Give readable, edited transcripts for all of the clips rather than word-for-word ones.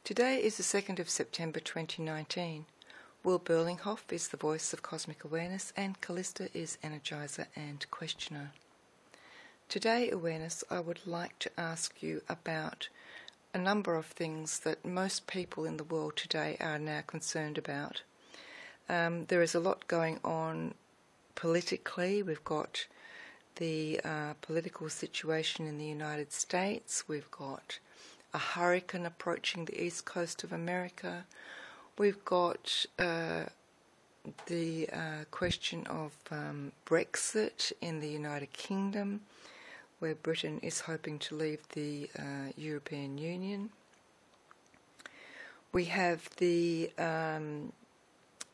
Today is the 2nd of September 2019. Will Berlinghof is the voice of cosmic awareness and Callista is energizer and questioner. Today, awareness, I would like to ask you about a number of things that most people in the world today are now concerned about. There is a lot going on politically. We've got the political situation in the United States. We've got a hurricane approaching the east coast of America. We've got the question of Brexit in the United Kingdom, where Britain is hoping to leave the European Union. We have the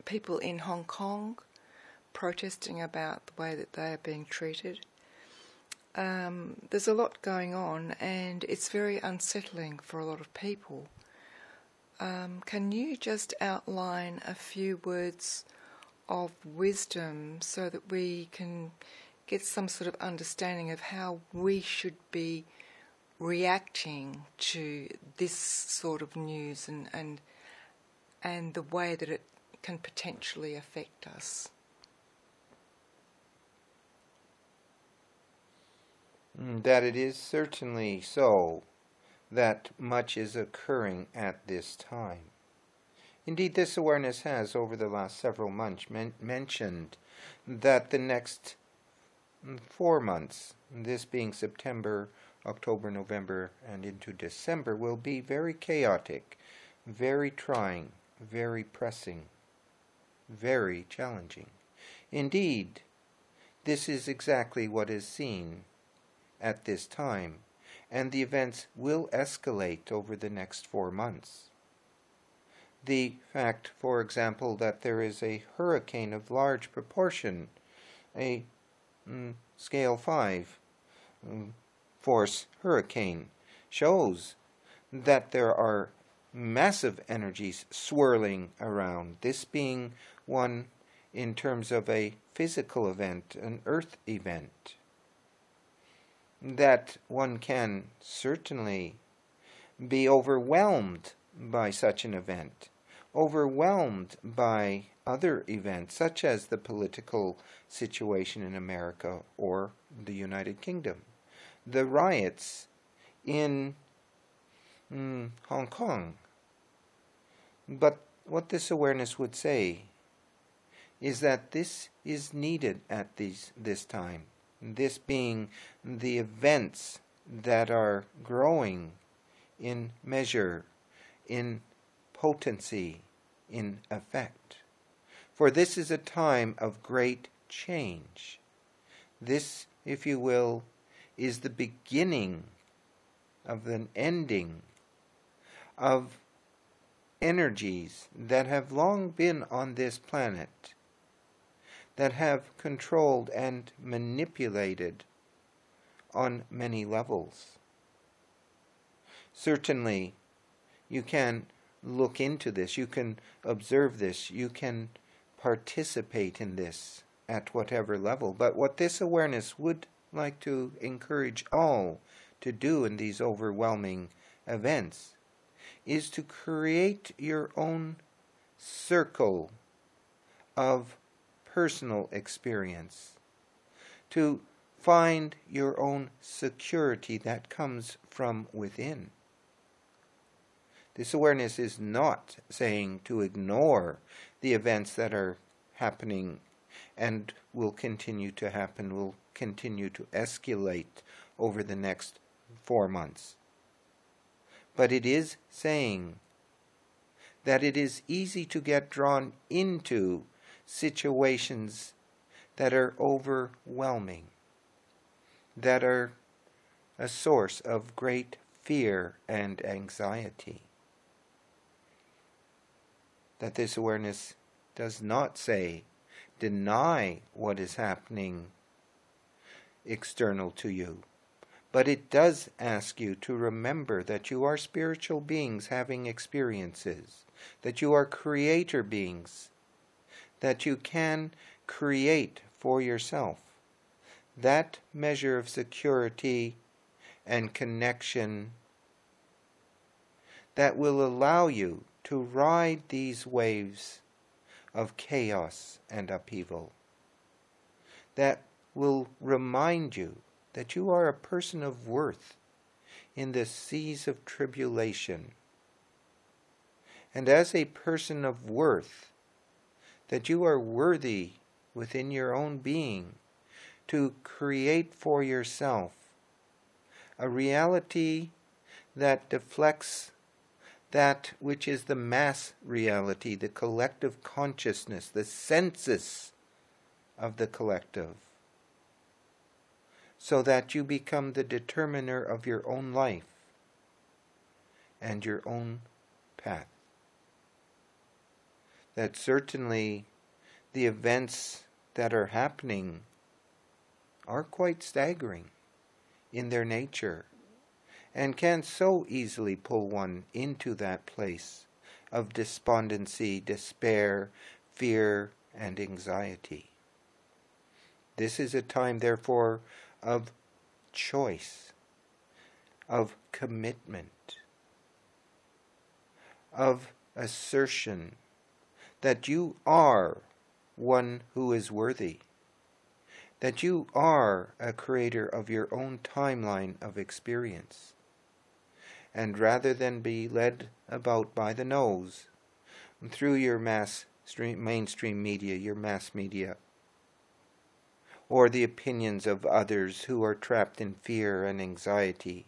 people in Hong Kong protesting about the way that they are being treated. There's a lot going on and it's very unsettling for a lot of people. Can you just outline a few words of wisdom so that we can get some sort of understanding of how we should be reacting to this sort of news and the way that it can potentially affect us? That it is certainly so that much is occurring at this time. Indeed, this awareness has, over the last several months, mentioned that the next 4 months, this being September, October, November, and into December, will be very chaotic, very trying, very pressing, very challenging. Indeed, this is exactly what is seen at this time, and the events will escalate over the next 4 months. The fact, for example, that there is a hurricane of large proportion, a scale 5 force hurricane, shows that there are massive energies swirling around, this being one in terms of a physical event, an earth event, that one can certainly be overwhelmed by such an event, overwhelmed by other events such as the political situation in America or the United Kingdom, the riots in Hong Kong. But what this awareness would say is that this is needed at this time. This being the events that are growing in measure, in potency, in effect. For this is a time of great change. This, if you will, is the beginning of an ending of energies that have long been on this planet, that have controlled and manipulated on many levels. Certainly, you can look into this, you can observe this, you can participate in this at whatever level. But what this awareness would like to encourage all to do in these overwhelming events is to create your own circle of personal experience, to find your own security that comes from within. This awareness is not saying to ignore the events that are happening and will continue to happen, will continue to escalate over the next 4 months. But it is saying that it is easy to get drawn into situations that are overwhelming, that are a source of great fear and anxiety. That this awareness does not say, deny what is happening external to you, but it does ask you to remember that you are spiritual beings having experiences, that you are creator beings, that you can create for yourself that measure of security and connection that will allow you to ride these waves of chaos and upheaval, that will remind you that you are a person of worth in the seas of tribulation. And as a person of worth, that you are worthy within your own being to create for yourself a reality that deflects that which is the mass reality, the collective consciousness, the sensus of the collective, so that you become the determiner of your own life and your own path. That certainly the events that are happening are quite staggering in their nature, and can so easily pull one into that place of despondency, despair, fear, and anxiety. This is a time, therefore, of choice, of commitment, of assertion that you are one who is worthy, that you are a creator of your own timeline of experience. And rather than be led about by the nose through your mainstream media, your mass media, or the opinions of others who are trapped in fear and anxiety,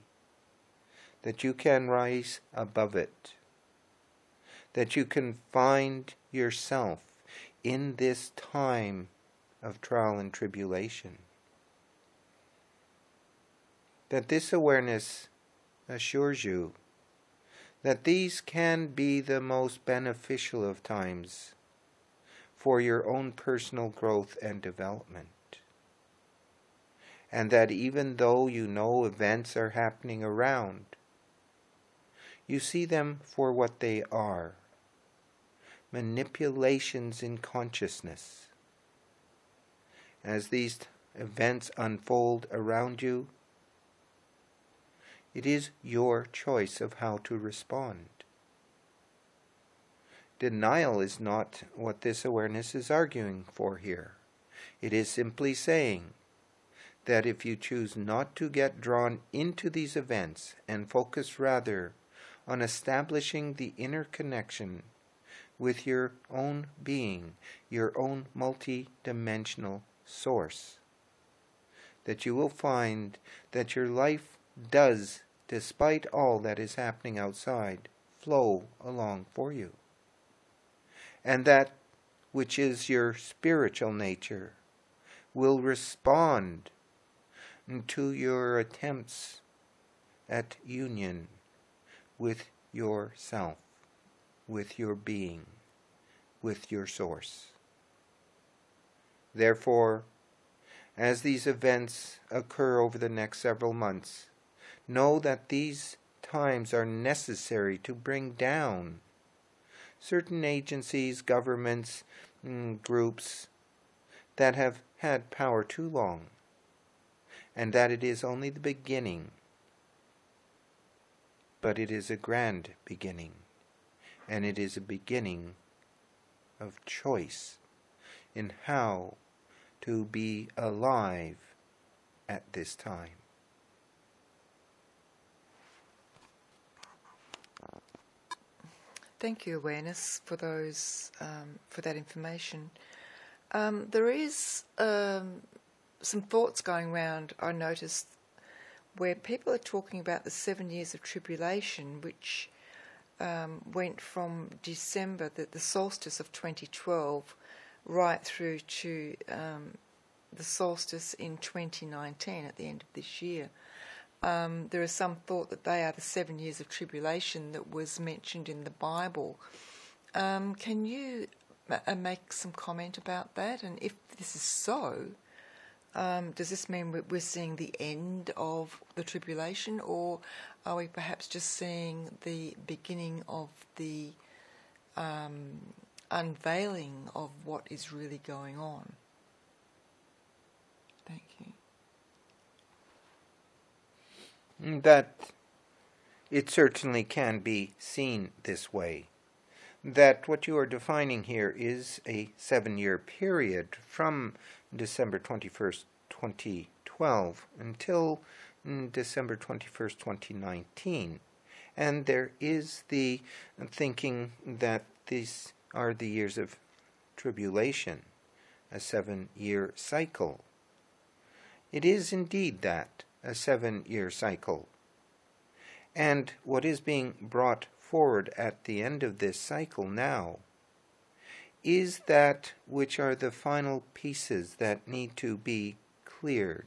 that you can rise above it, that you can find yourself in this time of trial and tribulation, that this awareness assures you that these can be the most beneficial of times for your own personal growth and development. And that even though you know events are happening around, you see them for what they are, manipulations in consciousness. As these events unfold around you, it is your choice of how to respond. Denial is not what this awareness is arguing for here. It is simply saying that if you choose not to get drawn into these events and focus rather on establishing the inner connection with your own being, your own multi-dimensional source, that you will find that your life does, despite all that is happening outside, flow along for you. And that which is your spiritual nature will respond to your attempts at union with yourself, with your being, with your source. Therefore, as these events occur over the next several months, know that these times are necessary to bring down certain agencies, governments, groups that have had power too long, and that it is only the beginning, but it is a grand beginning, and it is a beginning of choice in how to be alive at this time. Thank you, Awareness, for that information. There is some thoughts going around, I noticed, where people are talking about the 7 years of tribulation, which went from December, the solstice of 2012, right through to the solstice in 2019 at the end of this year. There is some thought that they are the 7 years of tribulation that was mentioned in the Bible. Can you make some comment about that? And if this is so, does this mean we're seeing the end of the tribulation, or are we perhaps just seeing the beginning of the unveiling of what is really going on? Thank you. That it certainly can be seen this way. That what you are defining here is a 7-year period from December 21st, 2012 until December 21st, 2019. And there is the thinking that these are the years of tribulation, a 7-year cycle. It is indeed that, a 7-year cycle. And what is being brought forward at the end of this cycle now is that which are the final pieces that need to be cleared,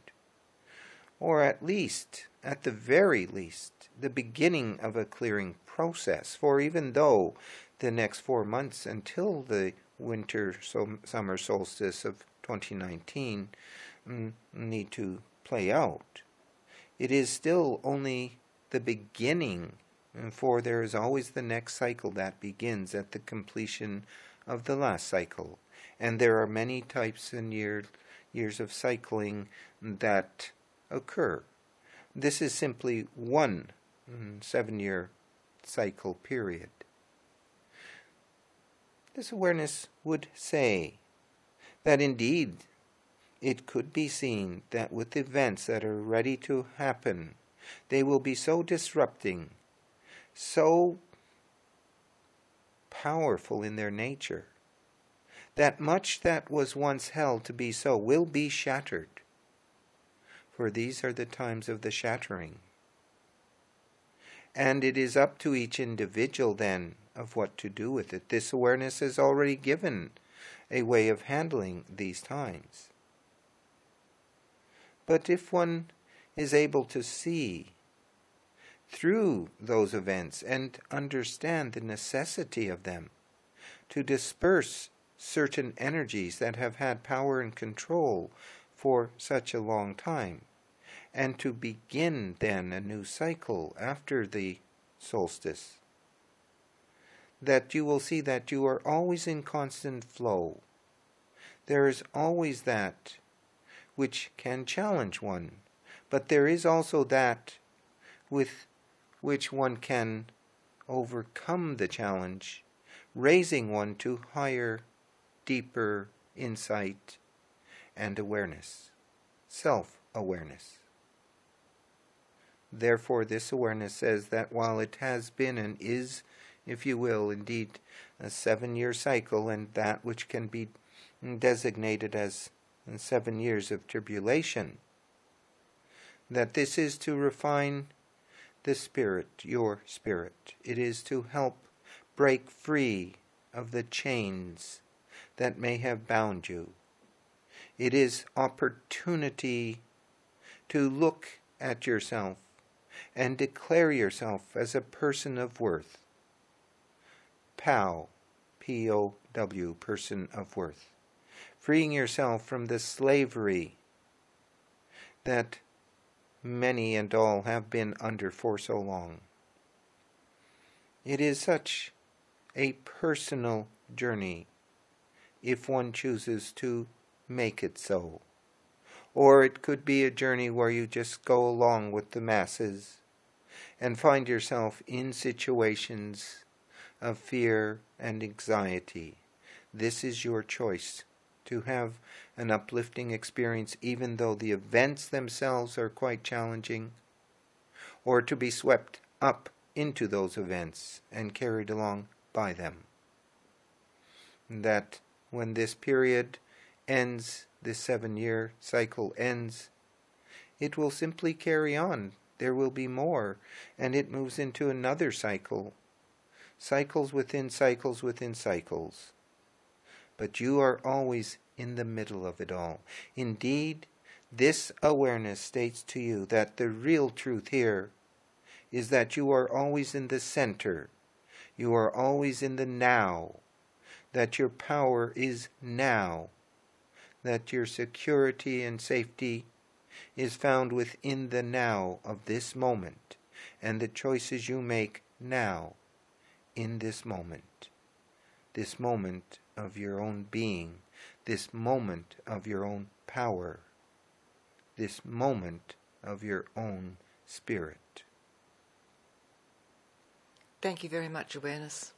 or at the very least, the beginning of a clearing process. For even though the next 4 months until the summer solstice of 2019 need to play out, it is still only the beginning, for there is always the next cycle that begins at the completion of the last cycle. And there are many types and years of cycling that occur. This is simply one 7-year cycle period. This awareness would say that indeed it could be seen that with events that are ready to happen, they will be so disrupting, so powerful in their nature, that much that was once held to be so will be shattered. For these are the times of the shattering. And it is up to each individual then of what to do with it. This awareness has already given a way of handling these times. But if one is able to see through those events and understand the necessity of them to disperse certain energies that have had power and control for such a long time, and to begin then a new cycle after the solstice, that you will see that you are always in constant flow. There is always that which can challenge one, but there is also that with which one can overcome the challenge, raising one to higher, deeper insight and awareness, self-awareness. Therefore, this awareness says that while it has been and is, if you will, indeed a 7-year cycle, and that which can be designated as 7 years of tribulation, that this is to refine the spirit, your spirit. It is to help break free of the chains that may have bound you. It is opportunity to look at yourself and declare yourself as a person of worth. POW, P-O-W, person of worth. Freeing yourself from the slavery that many and all have been under for so long. It is such a personal journey if one chooses to make it so. Or it could be a journey where you just go along with the masses and find yourself in situations of fear and anxiety. This is your choice, to have an uplifting experience even though the events themselves are quite challenging, or to be swept up into those events and carried along by them. That when this period ends, this 7-year cycle ends, it will simply carry on. There will be more, and it moves into another cycle. Cycles within cycles within cycles. But you are always in the middle of it all. Indeed, this awareness states to you that the real truth here is that you are always in the center. You are always in the now. That your power is now. That your security and safety is found within the now of this moment, and the choices you make now, in this moment of your own being, this moment of your own power, this moment of your own spirit. Thank you very much, Awareness.